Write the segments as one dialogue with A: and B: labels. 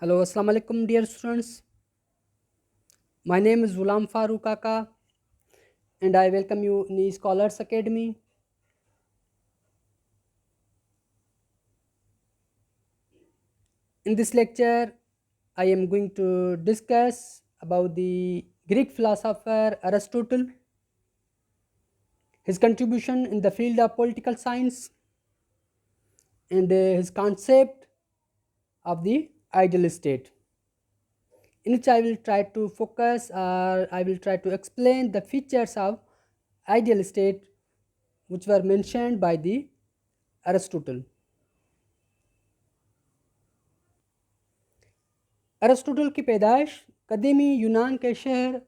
A: Hello, Assalamu alaikum, dear students. My name is Ghulam Farooq Aka, and I welcome you in the Scholars Academy. In this lecture, I am going to discuss about the Greek philosopher Aristotle, his contribution in the field of political science, and his concept of the ideal state, in which I will try to focus or I will try to explain the features of ideal state which were mentioned by the Aristotle. Aristotle की पैदाइश कदीमी यूनान के शहर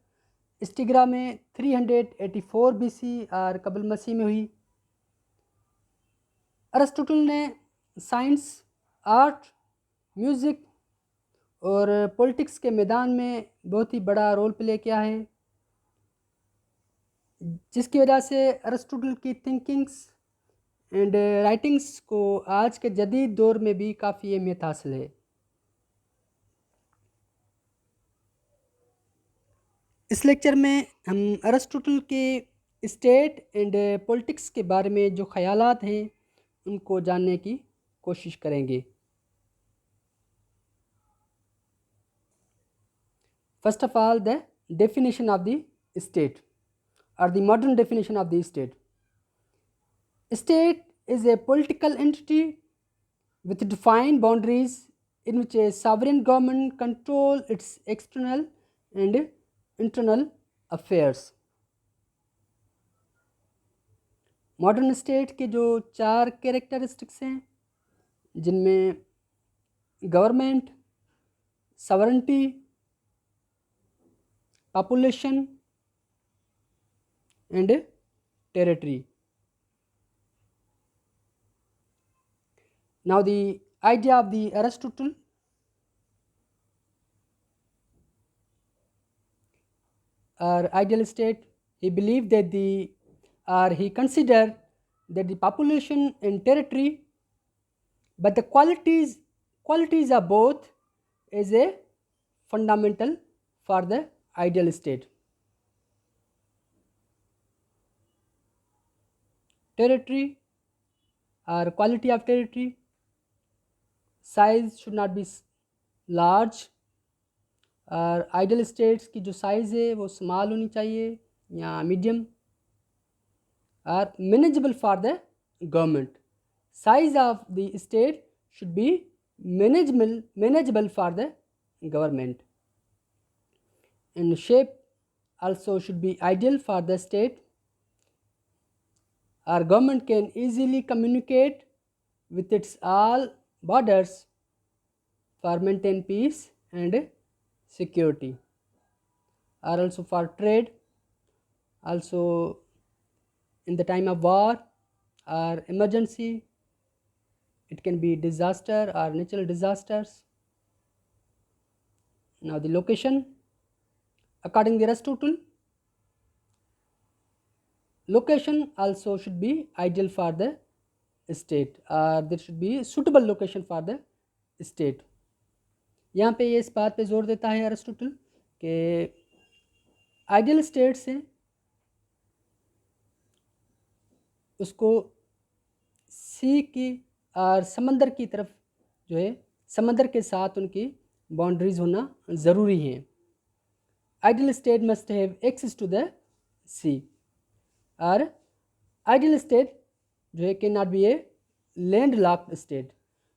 A: स्टिग्रा में 384 BC और कबल मसीह में हुई। अरिस्टोटल ने साइंस, आर्ट, म्यूज़िक और पॉलिटिक्स के मैदान में बहुत ही बड़ा रोल प्ले किया है, जिसकी वजह से अरिस्टोटल की थिंकिंग्स एंड राइटिंग्स को आज के जदीद दौर में भी काफ़ी अहमियत हासिल है। इस लेक्चर में हम अरिस्टोटल के स्टेट एंड पॉलिटिक्स के बारे में जो ख़यालात हैं उनको जानने की कोशिश करेंगे। First of all, the definition of the state or the modern definition of the state. State is a political entity with defined boundaries in which a sovereign government control its external and internal affairs. Modern state के जो 4 characteristics हैं, जिनमें government, sovereignty, population and territory. Now the idea of the Aristotle or ideal state, he believed that he considered that the population and territory, but the qualities of both is a fundamental for the ideal state. Territory or quality of territory, size should not be large, और ideal states की जो size है वो small होनी चाहिए या medium, और manageable for the government. Size of the state should be manageable for the government, and shape also should be ideal for the state. Our government can easily communicate with its all borders for maintain peace and security, or also for trade, also in the time of war or emergency. It can be disaster or natural disasters. Now the location, according to Aristotle, location also should be ideal for the state, or there should be suitable location for the state. यहाँ पे ये इस बात पे जोर देता है Aristotle कि आइडियल स्टेट से उसको सी की और समंदर की तरफ जो है, समंदर के साथ उनकी बाउंड्रीज होना ज़रूरी है. Ideal state must have access to the sea, और आइडियल स्टेट जो है can not be a land locked state.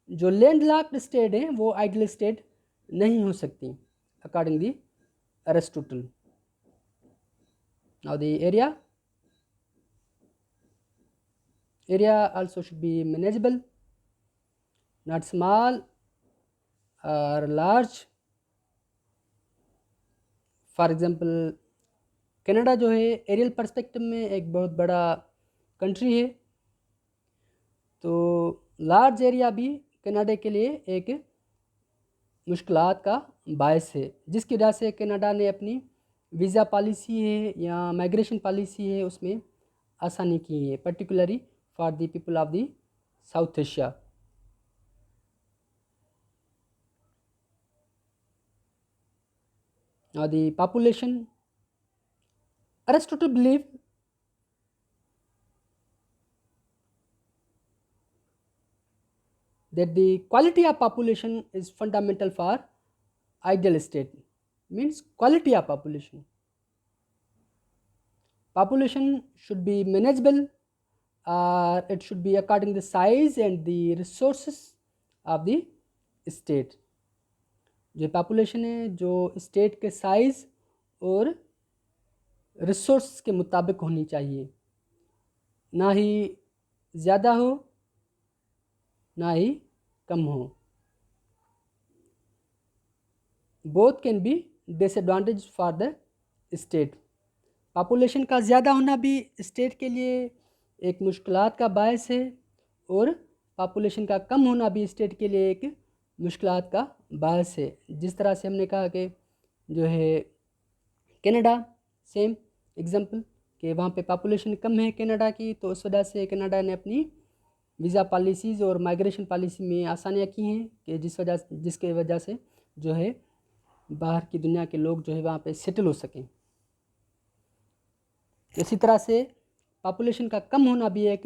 A: जो लैंड लॉक्ड स्टेट है वो आइडियल स्टेट नहीं हो सकती according the Aristotle. Now the area also should be manageable, not small or large. For example Canada जो है एरियल पर्सपेक्टिव में एक बहुत बड़ा कंट्री है, तो लार्ज एरिया भी कनाडा के लिए एक मुश्किलात का बायस है, जिसकी वजह से कनाडा ने अपनी वीज़ा पॉलिसी है या माइग्रेशन पॉलिसी है उसमें आसानी की है, particularly for the people of the South Asia. Now the population, Aristotle believed that the quality of population is fundamental for ideal state. Means quality of population. Population should be manageable, or it should be according to the size and the resources of the state. जो population है जो state के size और resource के मुताबिक होनी चाहिए, ना ही ज़्यादा हो ना ही कम हो। Both can be disadvantage for the state. Population का ज़्यादा होना भी स्टेट के लिए एक मुश्किलात का बायस है, और पॉपुलेशन का कम होना भी स्टेट के लिए एक मुश्किलात का बायस है। जिस तरह से हमने कहा कि जो है कनाडा, सेम एग्जांपल कि वहाँ पे पॉपुलेशन कम है कनाडा की, तो उस वजह से कनाडा ने अपनी वीज़ा पॉलिसीज़ और माइग्रेशन पॉलिसी में आसानियाँ की हैं कि जिसके वजह से जो है बाहर की दुनिया के लोग जो है वहाँ पे सेटल हो सकें। इसी तरह से पॉपुलेशन का कम होना भी एक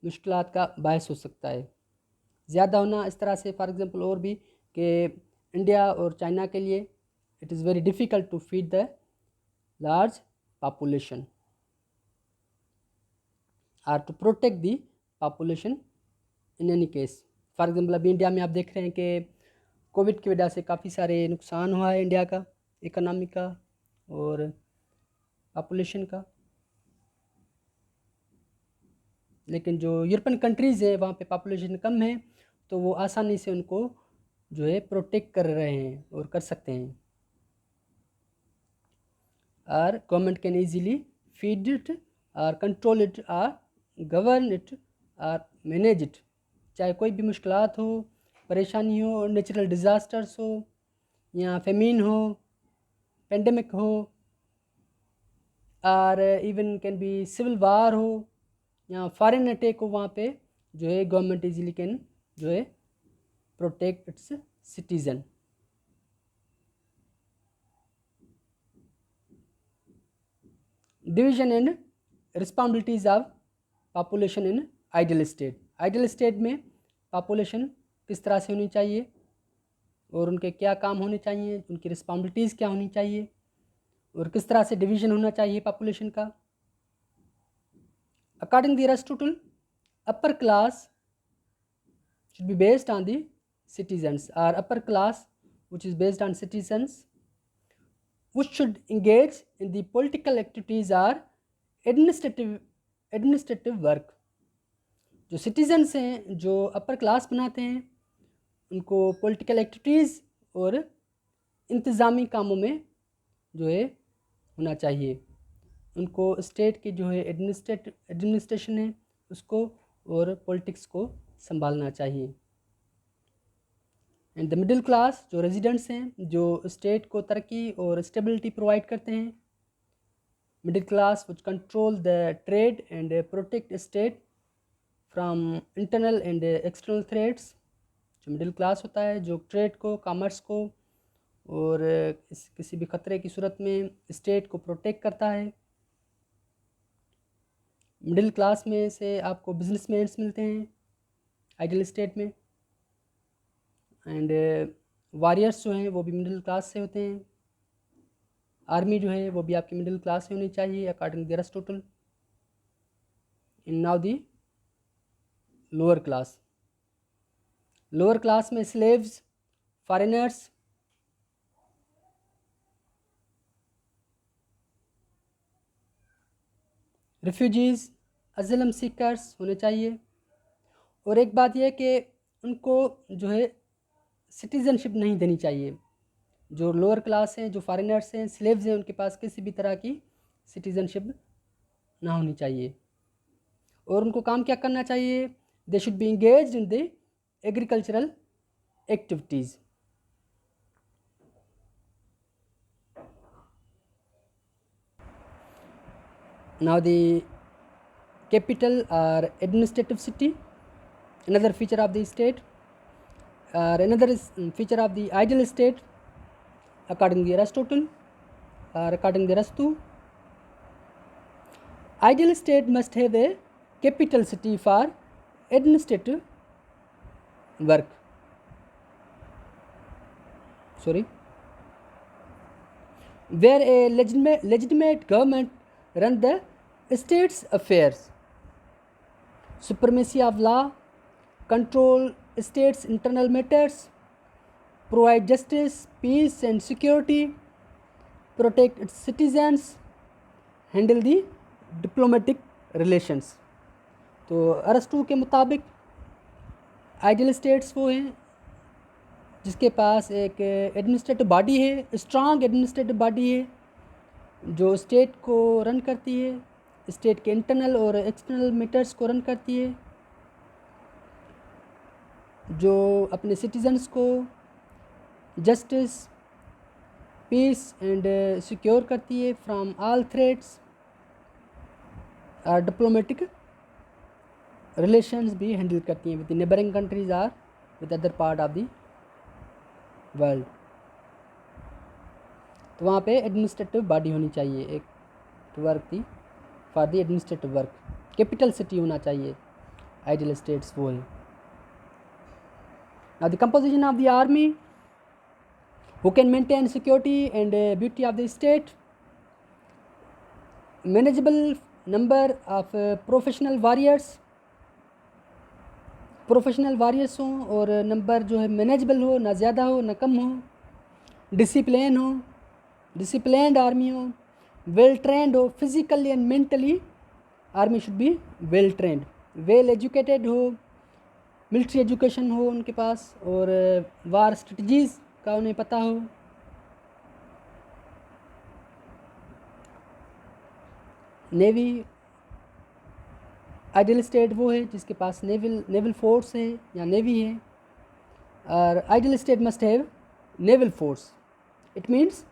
A: मुश्किलात का बायस हो सकता है। ज़्यादा होना इस तरह से फॉर एग्जांपल और भी कि इंडिया और चाइना के लिए it is very difficult to feed the large population or to protect the population in any case. For example अभी इंडिया में आप देख रहे हैं कि कोविड की वजह से काफ़ी सारे नुकसान हुआ है इंडिया का, इकोनॉमी का और पॉपुलेशन का। लेकिन जो यूरोपियन कंट्रीज़ है वहाँ पे पॉपुलेशन कम है, तो वो आसानी से उनको जो है प्रोटेक्ट कर रहे हैं और कर सकते हैं। or government can easily feed it or control it or govern it or manage it। चाहे कोई भी मुश्किलात हो, परेशानी हो, नेचुरल डिज़ास्टर्स हो या फेमिन हो, पेंडेमिक हो, और even can be civil war हो या फॉरेन अटैक हो, वहाँ पे जो है गवर्नमेंट इजीली कैन जो है protect it's citizen. Division and responsibilities of population in ideal state. Ideal state में पॉपुलेशन किस तरह से होनी चाहिए और उनके क्या काम होने चाहिए, उनकी रिस्पॉन्सिबिलिटीज़ क्या होनी चाहिए और किस तरह से डिवीजन होना चाहिए पॉपुलेशन का। According the Aristotle, upper class should be based on the citizens, or upper class which is based on citizens which should engage in the political activities or administrative work। जो citizens हैं जो upper class बनाते हैं उनको political activities और इंतज़ामी कामों में जो है होना चाहिए। उनको स्टेट की जो है एडमिनिस्ट्रेशन है उसको और पॉलिटिक्स को संभालना चाहिए। एंड द मिडिल क्लास जो रेजिडेंट्स हैं जो स्टेट को तरक्की और स्टेबिलिटी प्रोवाइड करते हैं। Middle class which control the trade and protect state from internal and external threats. जो मिडिल क्लास होता है जो ट्रेड को, कॉमर्स को और किसी भी ख़तरे की सूरत में स्टेट को प्रोटेक्ट करता है। मिडिल क्लास में से आपको बिजनेसमैन्स मिलते हैं आइडियल स्टेट में, एंड वॉरियर्स जो हैं वो भी मिडिल क्लास से होते हैं। आर्मी जो है वो भी आपकी मिडिल क्लास से होनी चाहिए according to Aristotle. In now the lower class, lower class में slaves, foreigners, refugees, asylum seekers होने चाहिए। और एक बात यह कि उनको जो है सिटीज़नशिप नहीं देनी चाहिए। जो लोअर क्लास हैं, जो फॉरेनर्स हैं, स्लेव्स हैं, उनके पास किसी भी तरह की सिटीज़नशिप ना होनी चाहिए। और उनको काम क्या करना चाहिए? They should be engaged in the agricultural activities. Now the capital or administrative city, another feature of the state, or another feature of the ideal state according to Aristotle, according to Arastu. Ideal state must have a capital city for administrative work. Where a legitimate government run the state's affairs. Supremacy of law, control state's internal matters, provide justice, peace and security, protect its citizens, handle the diplomatic relations. तो अरस्तु के मुताबिक ideal states वो हैं जिसके पास एक administrative body है, strong administrative body है जो स्टेट को रन करती है, स्टेट के इंटरनल और एक्सटर्नल मैटर्स को रन करती है, जो अपने सिटीजन्स को जस्टिस, पीस एंड सिक्योर करती है फ्रॉम ऑल थ्रेट्स, और डिप्लोमेटिक रिलेशंस भी हैंडल करती हैं with neighbouring countries or with other part of the world. तो वहाँ पे एडमिनिस्ट्रेटिव बॉडी होनी चाहिए एक वर्क की for the administrative work. Capital city होना चाहिए, आइडियल स्टेट्स वो है। Now the composition of the army who can maintain security and beauty of the state, manageable number of professional warriors हों और नंबर जो है मैनेजेबल हो, ना ज़्यादा हो ना कम हो, डिसिप्लिन्ड आर्मी हो, वेल ट्रेंड हो, physically and mentally army should be well trained, well educated हो, मिलिट्री एजुकेशन हो उनके पास और वार स्ट्रेटजीज़ का उन्हें पता हो। नेवी, आइडियल स्टेट वो है जिसके पास नेवल फोर्स है या नेवी है, और ideal state must have naval force. It means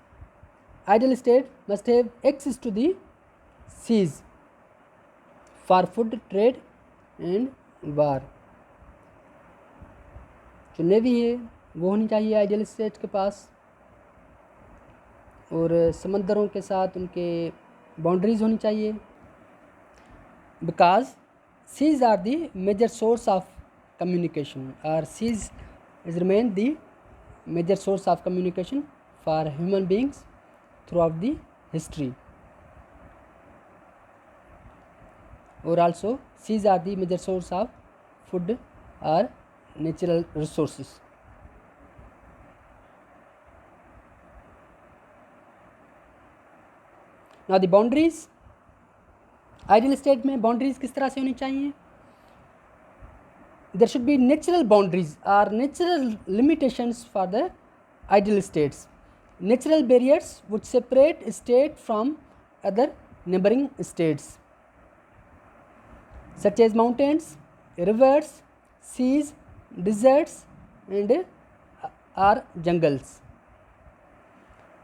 A: ideal state must have access to the seas for food trade and war. जो नेवी है वो होनी चाहिए आइडियल स्टेट के पास, और समंदरों के साथ उनके बाउंड्रीज होनी चाहिए, because seas are the major source of communication, और seas is remain the major source of communication for human beings throughout the history, और also seas are the major source of food और natural resources. Now the boundaries, ideal state में boundaries किस तरह से होनी चाहिए? There should be natural boundaries or natural limitations for the ideal states. Natural barriers would separate a state from other neighboring states, such as mountains, rivers, seas, deserts and or jungles.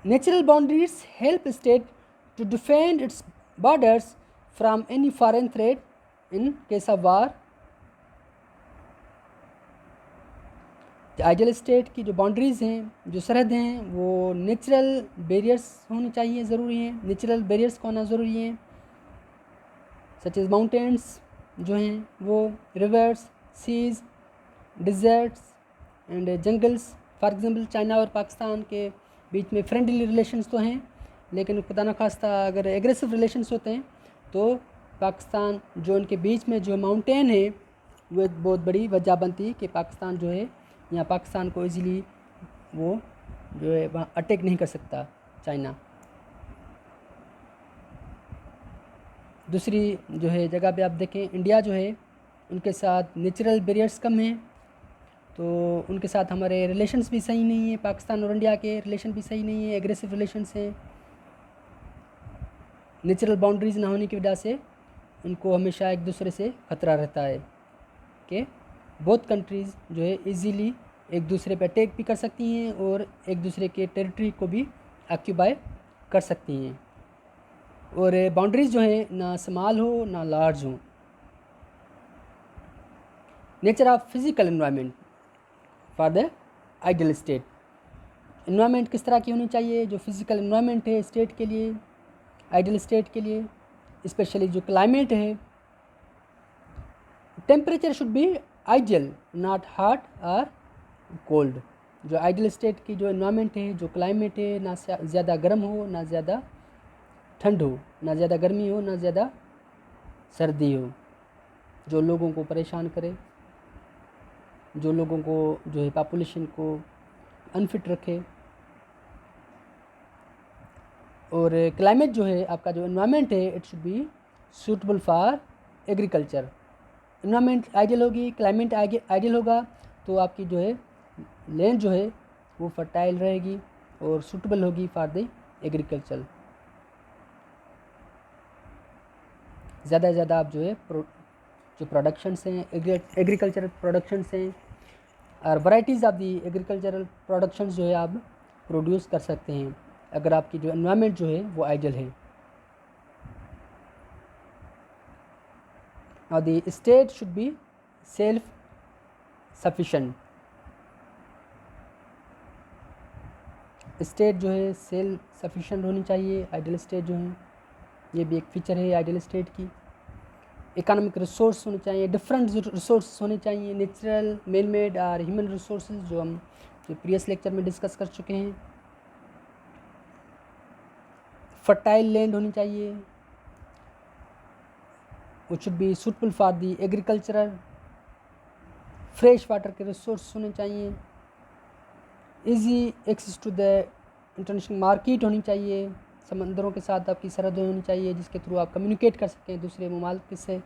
A: Natural boundaries help a state to defend its borders from any foreign threat in case of war. Ideal state की जो boundaries हैं, जो सरहद हैं, वो natural barriers होनी चाहिए, ज़रूरी हैं, नेचुरल बैरियर्स को होना ज़रूरी है, सच एज माउंटेन्स जो हैं वो, rivers, seas, deserts and jungles. For example China और पाकिस्तान के बीच में फ्रेंडली रिलेशंस तो हैं, लेकिन खुदा न खास्ता अगर एग्रेसिव रिलेशंस होते हैं तो पाकिस्तान जो उनके बीच में जो माउंटेन है वो एक बहुत बड़ी वजह बनती है कि पाकिस्तान जो है यहाँ पाकिस्तान को इजीली वो जो है वहाँ अटैक नहीं कर सकता चाइना। दूसरी जो है जगह पे आप देखें, इंडिया जो है उनके साथ नेचुरल बैरियर्स कम हैं, तो उनके साथ हमारे रिलेशंस भी सही नहीं है, पाकिस्तान और इंडिया के रिलेशन भी सही नहीं है, एग्रेसिव रिलेशंस हैं। नेचुरल बाउंड्रीज़ ना होने की वजह से उनको हमेशा एक दूसरे से ख़तरा रहता है कि बोथ कंट्रीज़ जो है इजीली एक दूसरे पर अटैक भी कर सकती हैं और एक दूसरे के टेरिटरी को भी ऑक्यूपाई कर सकती हैं, और बाउंड्रीज़ जो है ना स्मॉल हो ना लार्ज हो। Nature of physical environment for the ideal state, environment किस तरह की होनी चाहिए, जो फिज़िकल इन्वायरमेंट है स्टेट के लिए, आइडियल स्टेट के लिए, स्पेशली जो क्लाइमेट है, temperature should be ideal not hot और कोल्ड। जो आइडियल स्टेट की जो इन्वायरमेंट है, जो क्लाइमेट है, ना ज़्यादा गर्म हो ना ज़्यादा ठंड हो, ना ज़्यादा गर्मी हो ना ज़्यादा सर्दी हो, जो लोगों को परेशान करे, जो लोगों को जो है पॉपुलेशन को अनफिट रखे। और क्लाइमेट जो है आपका जो इन्वायरमेंट है it should be suitable for agriculture. Environment ideal होगी, क्लाइमेट आइडियल होगा तो आपकी जो है लैंड जो है वो फर्टाइल रहेगी और सूटेबल होगी फॉर द एग्रीकल्चर। ज़्यादा से ज़्यादा आप जो है जो प्रोडक्शंस हैं, एग्रीकल्चरल प्रोडक्शंस हैं और varieties of the agricultural productions जो है आप प्रोड्यूस कर सकते हैं अगर आपकी जो एनवायरनमेंट जो है वो आइडियल है। Now the state should be self sufficient. State जो है सेल्फ सफिशेंट होनी चाहिए। आइडियल स्टेट जो है ये भी एक फीचर है आइडियल स्टेट की। इकोनॉमिक रिसोर्स होने चाहिए, डिफरेंट रिसोर्स होने चाहिए, नेचुरल, मैन मेड और ह्यूमन रिसोर्स जो हम जो प्रीवियस लेक्चर में डिस्कस कर चुके हैं। फर्टाइल लैंड होनी चाहिए, वो should be suitable for the agricultural. Fresh water के रिसोर्स होने चाहिए, easy access to the international market होनी चाहिए, समंदरों के साथ आपकी सरहदें होनी चाहिए जिसके थ्रू आप कम्युनिकेट कर सकें दूसरे ममालिक से।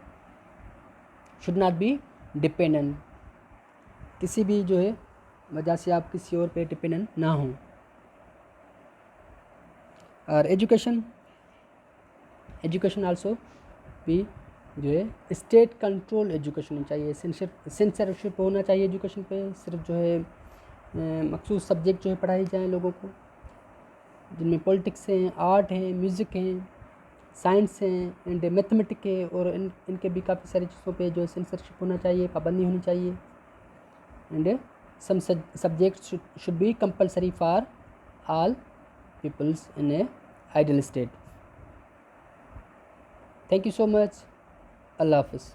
A: शुड नॉट बी डिपेंडेंट, किसी भी जो है वजह से आप किसी और पे डिपेंडेंट ना हों। और एजुकेशन आल्सो भी जो है स्टेट कंट्रोल एजुकेशन होनी चाहिए, सेंसरशिप होना चाहिए एजुकेशन पे। सिर्फ जो है मखसूस सब्जेक्ट जो है पढ़ाई जाएँ लोगों को, जिनमें पॉलिटिक्स हैं, आर्ट हैं, म्यूज़िक हैं, साइंस हैं एंड मैथमेटिक है, और इनके भी काफ़ी सारी चीज़ों पे जो सेंसरशिप होना चाहिए, पाबंदी होनी चाहिए। And some subjects should be compulsory for all peoples in a ideal state. Thank you so much. Allah Hafiz.